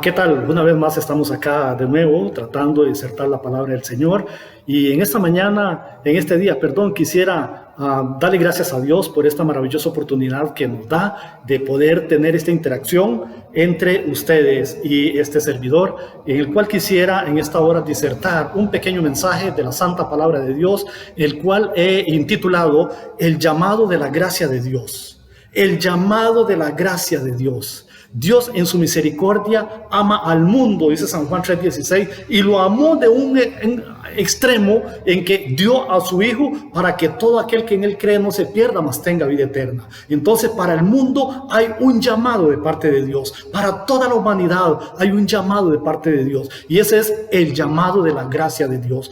¿Qué tal? Una vez más estamos acá de nuevo tratando de disertar la palabra del Señor y en este día, quisiera darle gracias a Dios por esta maravillosa oportunidad que nos da de poder tener esta interacción entre ustedes y este servidor, en el cual quisiera en esta hora disertar un pequeño mensaje de la Santa Palabra de Dios, el cual he intitulado El llamado de la gracia de Dios. El llamado de la gracia de Dios. Dios en su misericordia ama al mundo, dice San Juan 3:16, y lo amó de un extremo en que dio a su Hijo para que todo aquel que en Él cree no se pierda, mas tenga vida eterna. Entonces, para el mundo hay un llamado de parte de Dios. Para toda la humanidad hay un llamado de parte de Dios. Y ese es el llamado de la gracia de Dios.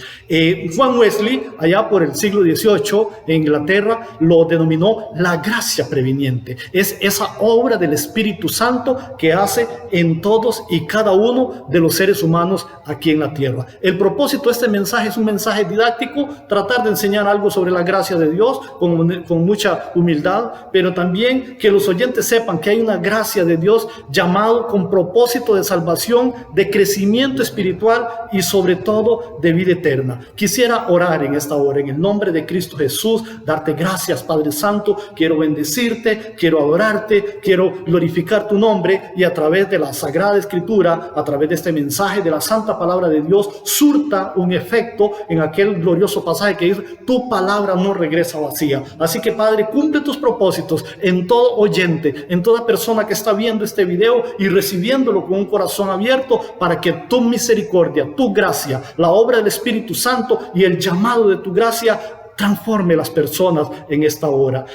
Juan Wesley, allá por el siglo XVIII, en Inglaterra, lo denominó la gracia preveniente. Es esa obra del Espíritu Santo que hace en todos y cada uno de los seres humanos aquí en la tierra. El propósito de este mensaje es un mensaje didáctico, tratar de enseñar algo sobre la gracia de Dios con mucha humildad, pero también que los oyentes sepan que hay una gracia de Dios llamado con propósito de salvación, de crecimiento espiritual y sobre todo de vida eterna. Quisiera orar en esta hora en el nombre de Cristo Jesús, darte gracias, Padre Santo. Quiero bendecirte, quiero adorarte, quiero glorificar tu nombre y a través de la Sagrada Escritura, a través de este mensaje de la Santa Palabra de Dios, surta un efecto en aquel glorioso pasaje que dice: tu palabra no regresa vacía. Así que, Padre, cumple tus propósitos en todo oyente, en toda persona que está viendo este video y recibiéndolo con un corazón abierto, para que tu misericordia, tu gracia, la obra del Espíritu Santo y el llamado de tu gracia transforme las personas en esta hora.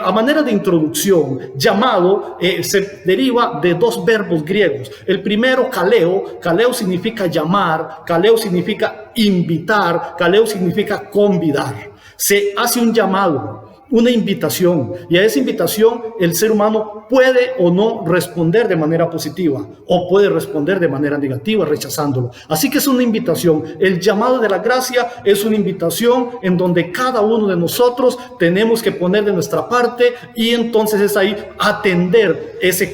A manera de introducción, llamado se deriva de dos verbos griegos. El primero, kaleo. Kaleo significa llamar, kaleo significa invitar, kaleo significa convidar. Se hace un llamado, una invitación, y a esa invitación el ser humano puede o no responder de manera positiva, o puede responder de manera negativa rechazándolo. Así que es una invitación. El llamado de la gracia es una invitación en donde cada uno de nosotros tenemos que poner de nuestra parte, y entonces es ahí atender esa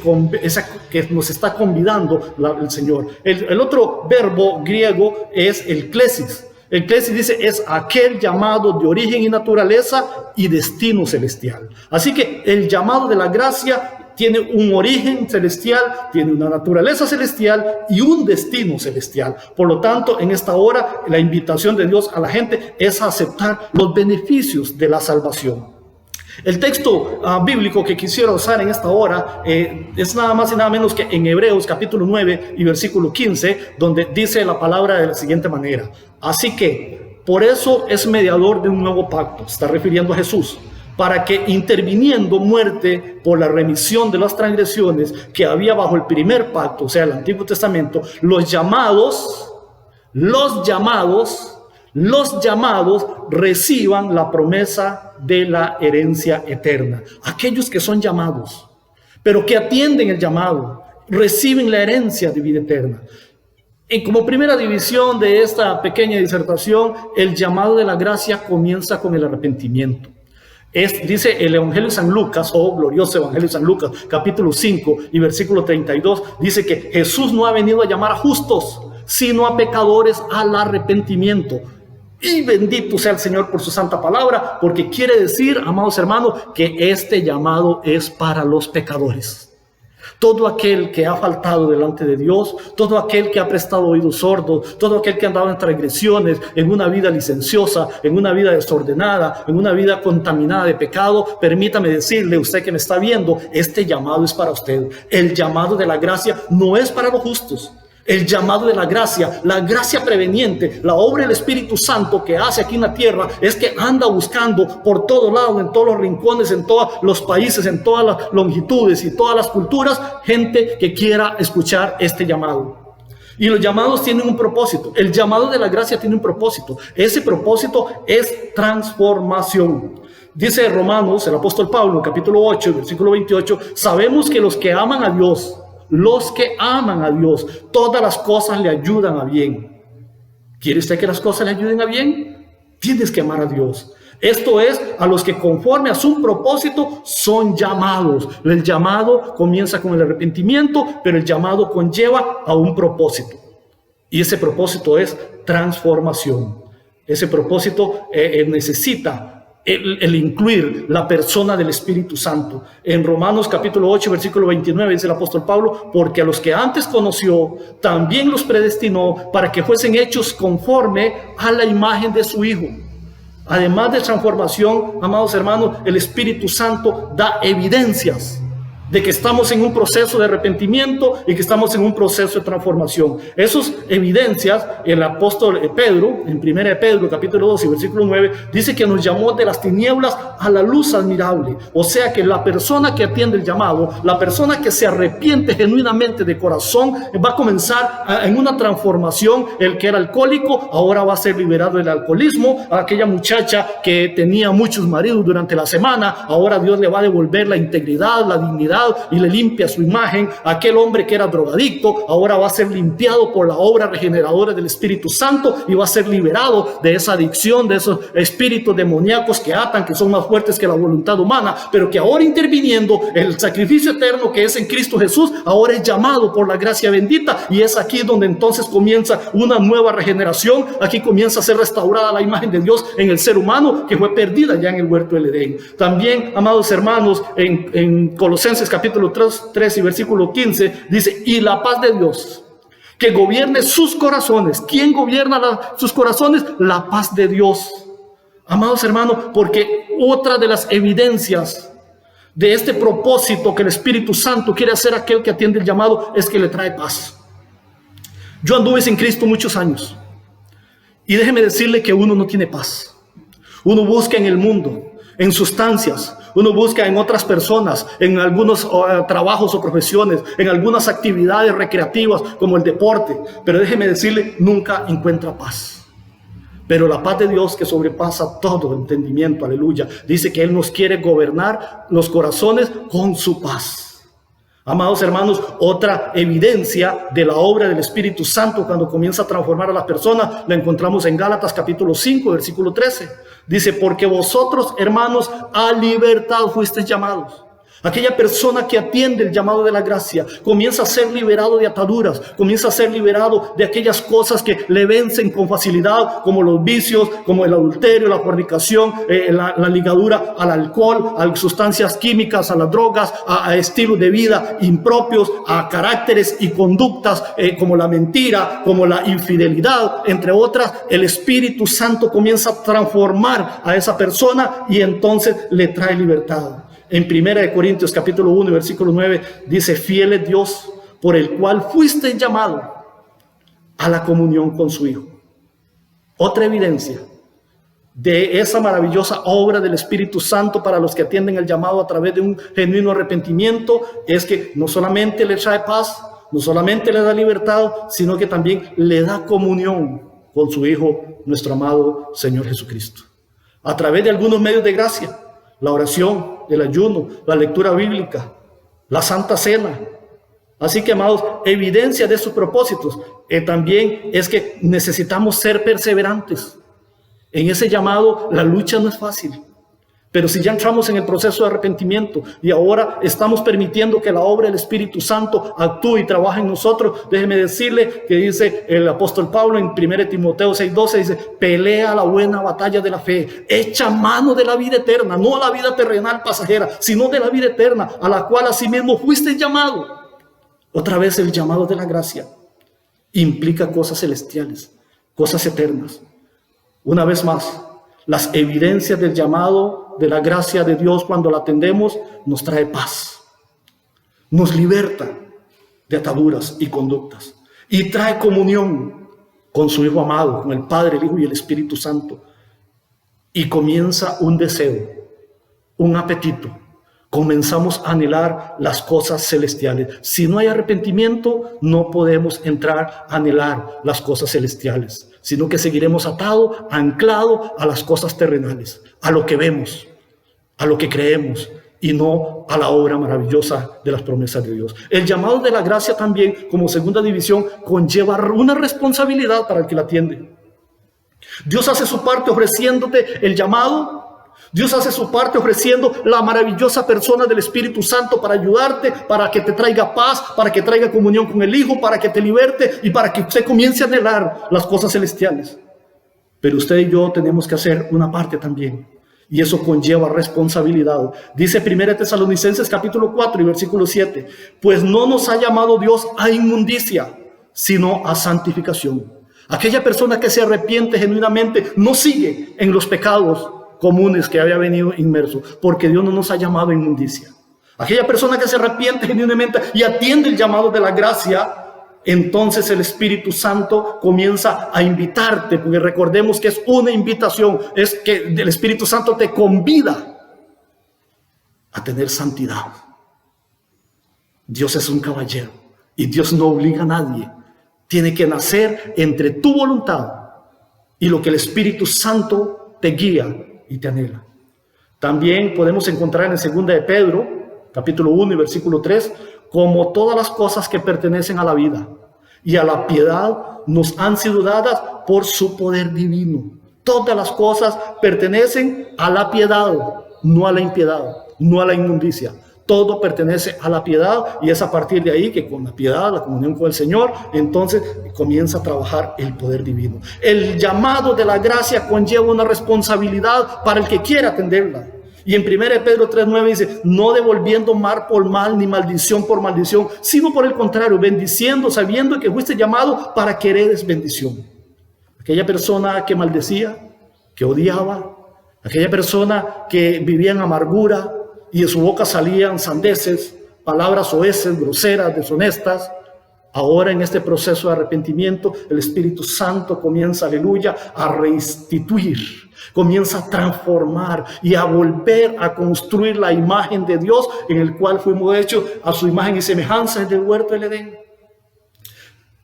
que nos está convidando el Señor. El otro verbo griego es el klesis. El klesis dice es aquel llamado de origen y naturaleza y destino celestial. Así que el llamado de la gracia tiene un origen celestial, tiene una naturaleza celestial y un destino celestial. Por lo tanto, en esta hora, la invitación de Dios a la gente es a aceptar los beneficios de la salvación. El texto bíblico que quisiera usar en esta hora es nada más y nada menos que en Hebreos capítulo 9 y versículo 15, donde dice la palabra de la siguiente manera: así que por eso es mediador de un nuevo pacto, se está refiriendo a Jesús, para que interviniendo muerte por la remisión de las transgresiones que había bajo el primer pacto, o sea, el Antiguo Testamento, los llamados reciban la promesa de la herencia eterna. Aquellos que son llamados, pero que atienden el llamado, reciben la herencia de vida eterna. Y como primera división de esta pequeña disertación, el llamado de la gracia comienza con el arrepentimiento. Dice el Evangelio de San Lucas, glorioso Evangelio de San Lucas, capítulo 5 y versículo 32, dice que Jesús no ha venido a llamar a justos, sino a pecadores al arrepentimiento. Y bendito sea el Señor por su santa palabra, porque quiere decir, amados hermanos, que este llamado es para los pecadores. Todo aquel que ha faltado delante de Dios, todo aquel que ha prestado oídos sordos, todo aquel que ha andado en transgresiones, en una vida licenciosa, en una vida desordenada, en una vida contaminada de pecado, permítame decirle, usted que me está viendo, este llamado es para usted. El llamado de la gracia no es para los justos. El llamado de la gracia preveniente, la obra del Espíritu Santo que hace aquí en la tierra, es que anda buscando por todos lados, en todos los rincones, en todos los países, en todas las longitudes y todas las culturas, gente que quiera escuchar este llamado. Y los llamados tienen un propósito. El llamado de la gracia tiene un propósito. Ese propósito es transformación. Dice Romanos, el apóstol Pablo, capítulo 8, versículo 28, sabemos que los que aman a Dios, todas las cosas le ayudan a bien. ¿Quiere usted que las cosas le ayuden a bien? Tienes que amar a Dios. Esto es, a los que conforme a su propósito son llamados. El llamado comienza con el arrepentimiento, pero el llamado conlleva a un propósito. Y ese propósito es transformación. Ese propósito necesita el incluir la persona del Espíritu Santo. En Romanos capítulo 8, versículo 29 dice el apóstol Pablo: porque a los que antes conoció, también los predestinó para que fuesen hechos conforme a la imagen de su Hijo. Además de transformación, amados hermanos, el Espíritu Santo da evidencias de que estamos en un proceso de arrepentimiento y que estamos en un proceso de transformación. Esas evidencias, el apóstol Pedro, en 1 Pedro capítulo 2 y versículo 9, dice que nos llamó de las tinieblas a la luz admirable. O sea que la persona que atiende el llamado, la persona que se arrepiente genuinamente de corazón, va a comenzar en una transformación. El que era alcohólico ahora va a ser liberado del alcoholismo. Aquella muchacha que tenía muchos maridos durante la semana, ahora Dios le va a devolver la integridad, la dignidad, y le limpia su imagen. Aquel hombre que era drogadicto ahora va a ser limpiado por la obra regeneradora del Espíritu Santo y va a ser liberado de esa adicción, de esos espíritus demoníacos que atan, que son más fuertes que la voluntad humana, pero que ahora, interviniendo el sacrificio eterno que es en Cristo Jesús, ahora es llamado por la gracia bendita. Y es aquí donde entonces comienza una nueva regeneración. Aquí comienza a ser restaurada la imagen de Dios en el ser humano, que fue perdida ya en el huerto del Edén. También, amados hermanos, en Colosenses capítulo 3 y versículo 15 dice: y la paz de Dios, que gobierne sus corazones. ¿Quién gobierna sus corazones? La paz de Dios. Amados hermanos, porque otra de las evidencias de este propósito que el Espíritu Santo quiere hacer a aquel que atiende el llamado es que le trae paz. Yo anduve sin Cristo muchos años y déjeme decirle que uno no tiene paz. Uno busca en el mundo, en sustancias, uno busca en otras personas, en algunos trabajos o profesiones, en algunas actividades recreativas como el deporte, pero déjeme decirle, nunca encuentra paz. Pero la paz de Dios, que sobrepasa todo entendimiento, aleluya, dice que Él nos quiere gobernar los corazones con su paz. Amados hermanos, otra evidencia de la obra del Espíritu Santo cuando comienza a transformar a las personas la encontramos en Gálatas capítulo 5, versículo 13. Dice: porque vosotros, hermanos, a libertad fuisteis llamados. Aquella persona que atiende el llamado de la gracia comienza a ser liberado de ataduras, comienza a ser liberado de aquellas cosas que le vencen con facilidad, como los vicios, como el adulterio, la fornicación, la ligadura al alcohol, a sustancias químicas, a las drogas, a estilos de vida impropios, a caracteres y conductas como la mentira, como la infidelidad, entre otras. El Espíritu Santo comienza a transformar a esa persona y entonces le trae libertad. En 1 Corintios capítulo 1 versículo 9 dice: fiel es Dios, por el cual fuiste llamado a la comunión con su Hijo. Otra evidencia de esa maravillosa obra del Espíritu Santo para los que atienden el llamado a través de un genuino arrepentimiento es que no solamente le trae paz, no solamente le da libertad, sino que también le da comunión con su Hijo, nuestro amado Señor Jesucristo, a través de algunos medios de gracia: la oración, el ayuno, la lectura bíblica, la Santa Cena. Así que, amados, evidencia de sus propósitos también es que necesitamos ser perseverantes. En ese llamado la lucha no es fácil, pero si ya entramos en el proceso de arrepentimiento y ahora estamos permitiendo que la obra del Espíritu Santo actúe y trabaje en nosotros, déjeme decirle que dice el apóstol Pablo en 1 Timoteo 6:12, dice: pelea la buena batalla de la fe, echa mano de la vida eterna, no a la vida terrenal pasajera, sino de la vida eterna, a la cual asimismo fuiste llamado. Otra vez, el llamado de la gracia implica cosas celestiales, cosas eternas. Una vez más, las evidencias del llamado de la gracia de Dios, cuando la atendemos, nos trae paz, nos liberta de ataduras y conductas y trae comunión con su Hijo amado, con el Padre, el Hijo y el Espíritu Santo. Y comienza un deseo, un apetito. Comenzamos a anhelar las cosas celestiales. Si no hay arrepentimiento, no podemos entrar a anhelar las cosas celestiales, sino que seguiremos atados, anclados a las cosas terrenales, a lo que vemos, a lo que creemos, y no a la obra maravillosa de las promesas de Dios. El llamado de la gracia también, como segunda división, conlleva una responsabilidad para el que la atiende. Dios hace su parte ofreciéndote el llamado, Dios hace su parte ofreciendo la maravillosa persona del Espíritu Santo para ayudarte, para que te traiga paz, para que traiga comunión con el Hijo, para que te liberte y para que usted comience a anhelar las cosas celestiales. Pero usted y yo tenemos que hacer una parte también, y eso conlleva responsabilidad. Dice 1 Tesalonicenses capítulo 4 y versículo 7, pues no nos ha llamado Dios a inmundicia, sino a santificación. Aquella persona que se arrepiente genuinamente no sigue en los pecados comunes que había venido inmerso, porque Dios no nos ha llamado a inmundicia. Aquella persona que se arrepiente genuinamente y atiende el llamado de la gracia, entonces el Espíritu Santo comienza a invitarte, porque recordemos que es una invitación, es que el Espíritu Santo te convida a tener santidad. Dios es un caballero y Dios no obliga a nadie. Tiene que nacer entre tu voluntad y lo que el Espíritu Santo te guía y te anhela. También podemos encontrar en 2 de Pedro, capítulo 1 y versículo 3, como todas las cosas que pertenecen a la vida y a la piedad nos han sido dadas por su poder divino. Todas las cosas pertenecen a la piedad, no a la impiedad, no a la inmundicia. Todo pertenece a la piedad y es a partir de ahí que con la piedad, la comunión con el Señor, entonces comienza a trabajar el poder divino. El llamado de la gracia conlleva una responsabilidad para el que quiera atenderla. Y en 1 Pedro 3:9 dice, no devolviendo mal por mal ni maldición por maldición, sino por el contrario, bendiciendo, sabiendo que fuiste llamado para que heredes bendición. Aquella persona que maldecía, que odiaba, aquella persona que vivía en amargura, y de su boca salían sandeces, palabras soeces, groseras, deshonestas. Ahora en este proceso de arrepentimiento, el Espíritu Santo comienza, aleluya, a restituir, comienza a transformar y a volver a construir la imagen de Dios en el cual fuimos hechos a su imagen y semejanza desde el huerto del Edén.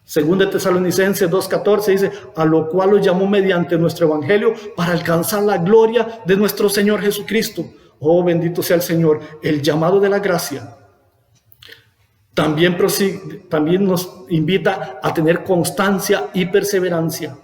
Según de Tesalonicenses 2:14 dice, a lo cual los llamó mediante nuestro evangelio para alcanzar la gloria de nuestro Señor Jesucristo. Oh, bendito sea el Señor. El llamado de la gracia también nos invita a tener constancia y perseverancia.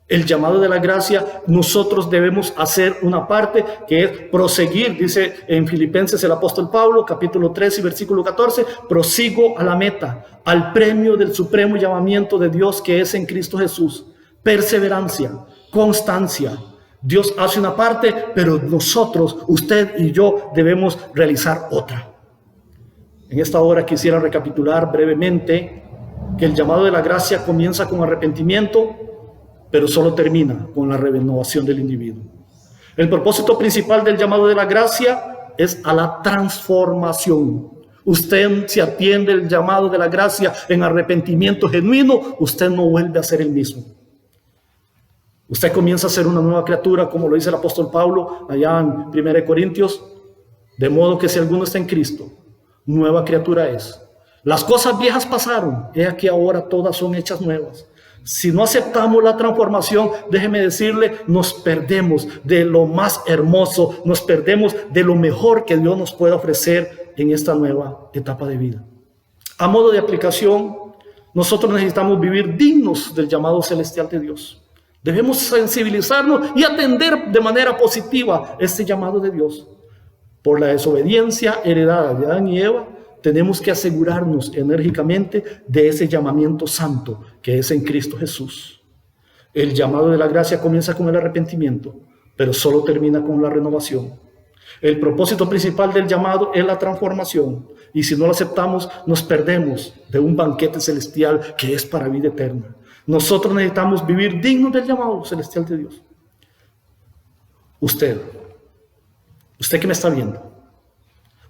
El llamado de la gracia, nosotros debemos hacer una parte que es proseguir, dice en Filipenses el apóstol Pablo, capítulo 3 y versículo 14, prosigo a la meta, al premio del supremo llamamiento de Dios que es en Cristo Jesús. Perseverancia, constancia. Dios hace una parte, pero nosotros, usted y yo, debemos realizar otra. En esta hora quisiera recapitular brevemente que el llamado de la gracia comienza con arrepentimiento, pero solo termina con la renovación del individuo. El propósito principal del llamado de la gracia es a la transformación. Usted, si atiende el llamado de la gracia en arrepentimiento genuino, usted no vuelve a ser el mismo. Usted comienza a ser una nueva criatura, como lo dice el apóstol Pablo allá en 1 Corintios, de modo que si alguno está en Cristo, nueva criatura es. Las cosas viejas pasaron, he aquí ahora todas son hechas nuevas. Si no aceptamos la transformación, déjeme decirle, nos perdemos de lo más hermoso, nos perdemos de lo mejor que Dios nos puede ofrecer en esta nueva etapa de vida. A modo de aplicación, nosotros necesitamos vivir dignos del llamado celestial de Dios. Debemos sensibilizarnos y atender de manera positiva este llamado de Dios. Por la desobediencia heredada de Adán y Eva, tenemos que asegurarnos enérgicamente de ese llamamiento santo que es en Cristo Jesús. El llamado de la gracia comienza con el arrepentimiento, pero solo termina con la renovación. El propósito principal del llamado es la transformación, y si no lo aceptamos, nos perdemos de un banquete celestial que es para vida eterna. Nosotros necesitamos vivir dignos del llamado celestial de Dios. Usted que me está viendo,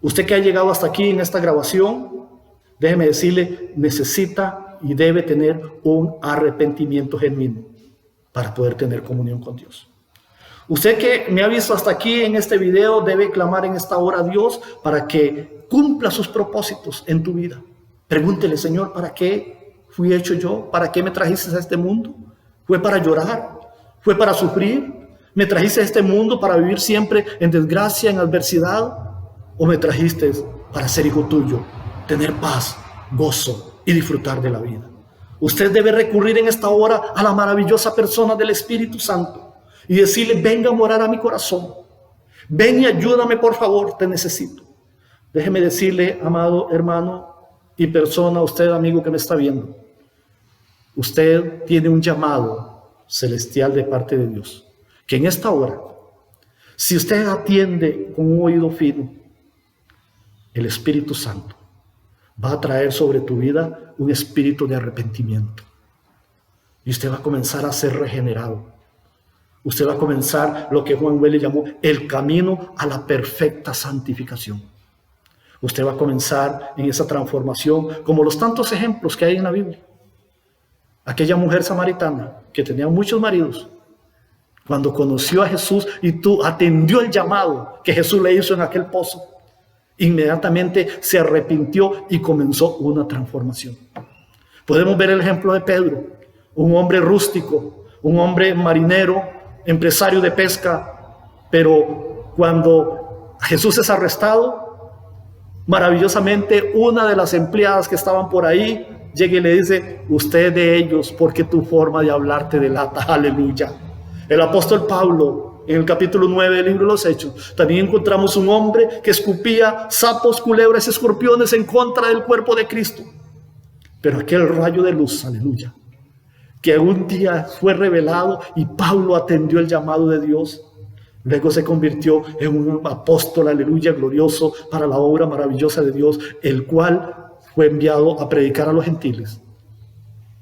usted que ha llegado hasta aquí en esta grabación, déjeme decirle, necesita y debe tener un arrepentimiento genuino para poder tener comunión con Dios. Usted que me ha visto hasta aquí en este video debe clamar en esta hora a Dios para que cumpla sus propósitos en tu vida. Pregúntele, Señor, ¿para qué fui hecho yo? ¿Para qué me trajiste a este mundo? ¿Fue para llorar? ¿Fue para sufrir? ¿Me trajiste a este mundo para vivir siempre en desgracia, en adversidad? ¿O me trajiste para ser hijo tuyo, tener paz, gozo y disfrutar de la vida? Usted debe recurrir en esta hora a la maravillosa persona del Espíritu Santo y decirle, venga a morar a mi corazón. Ven y ayúdame, por favor, te necesito. Déjeme decirle, amado hermano y persona, usted amigo que me está viendo, usted tiene un llamado celestial de parte de Dios, que en esta hora, si usted atiende con un oído fino, el Espíritu Santo va a traer sobre tu vida un espíritu de arrepentimiento. Y usted va a comenzar a ser regenerado. Usted va a comenzar lo que Juan Wesley llamó el camino a la perfecta santificación. Usted va a comenzar en esa transformación, como los tantos ejemplos que hay en la Biblia. Aquella mujer samaritana que tenía muchos maridos, cuando conoció a Jesús y atendió el llamado que Jesús le hizo en aquel pozo, inmediatamente se arrepintió y comenzó una transformación. Podemos ver el ejemplo de Pedro, un hombre rústico, un hombre marinero, empresario de pesca, pero cuando Jesús es arrestado, maravillosamente una de las empleadas que estaban por ahí llega y le dice: usted de ellos, porque tu forma de hablar te delata. Aleluya. El apóstol Pablo, en el capítulo 9 del libro de los Hechos, también encontramos un hombre que escupía sapos, culebras y escorpiones en contra del cuerpo de Cristo. Pero aquel rayo de luz, aleluya, que un día fue revelado y Pablo atendió el llamado de Dios, luego se convirtió en un apóstol, aleluya, glorioso para la obra maravillosa de Dios, el cual fue enviado a predicar a los gentiles.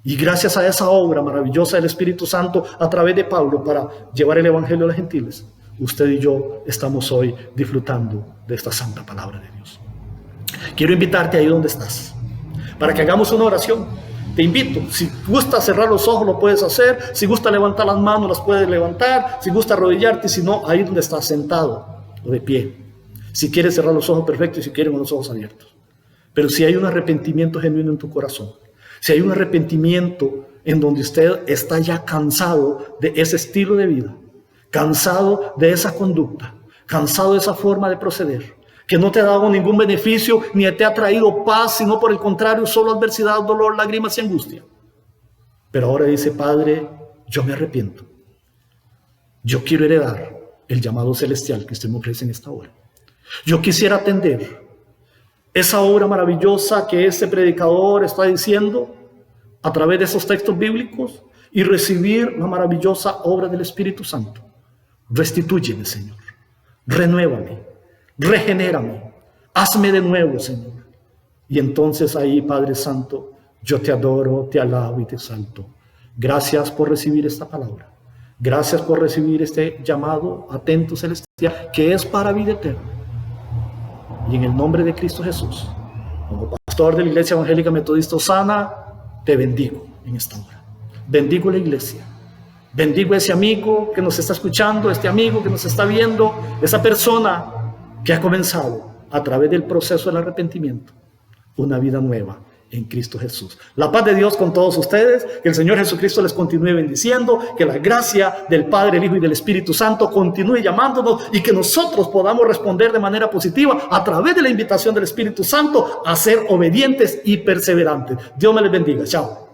Y gracias a esa obra maravillosa del Espíritu Santo a través de Pablo para llevar el evangelio a los gentiles, usted y yo estamos hoy disfrutando de esta santa palabra de Dios. Quiero invitarte ahí donde estás, para que hagamos una oración. Te invito, si gusta cerrar los ojos lo puedes hacer, si gusta levantar las manos las puedes levantar, si gusta arrodillarte, si no, ahí donde estás sentado o de pie. Si quieres cerrar los ojos, perfecto, y si quieres con los ojos abiertos. Pero si hay un arrepentimiento genuino en tu corazón, si hay un arrepentimiento en donde usted está ya cansado de ese estilo de vida, cansado de esa conducta, cansado de esa forma de proceder, que no te ha dado ningún beneficio ni te ha traído paz, sino por el contrario, solo adversidad, dolor, lágrimas y angustia. Pero ahora dice: Padre, yo me arrepiento. Yo quiero heredar el llamado celestial que usted me ofrece en esta hora. Yo quisiera atender esa obra maravillosa que este predicador está diciendo a través de esos textos bíblicos y recibir la maravillosa obra del Espíritu Santo. Restitúyeme, Señor. Renuévame. Regenérame. Hazme de nuevo, Señor. Y entonces ahí, Padre Santo, yo te adoro, te alabo y te exalto. Gracias por recibir esta palabra. Gracias por recibir este llamado atento celestial que es para vida eterna. Y en el nombre de Cristo Jesús, como pastor de la Iglesia Evangélica Metodista Osana, te bendigo en esta hora. Bendigo la iglesia. Bendigo a ese amigo que nos está escuchando, este amigo que nos está viendo, esa persona que ha comenzado a través del proceso del arrepentimiento una vida nueva en Cristo Jesús. La paz de Dios con todos ustedes, que el Señor Jesucristo les continúe bendiciendo, que la gracia del Padre, el Hijo y del Espíritu Santo continúe llamándonos y que nosotros podamos responder de manera positiva a través de la invitación del Espíritu Santo a ser obedientes y perseverantes. Dios me les bendiga. Chao.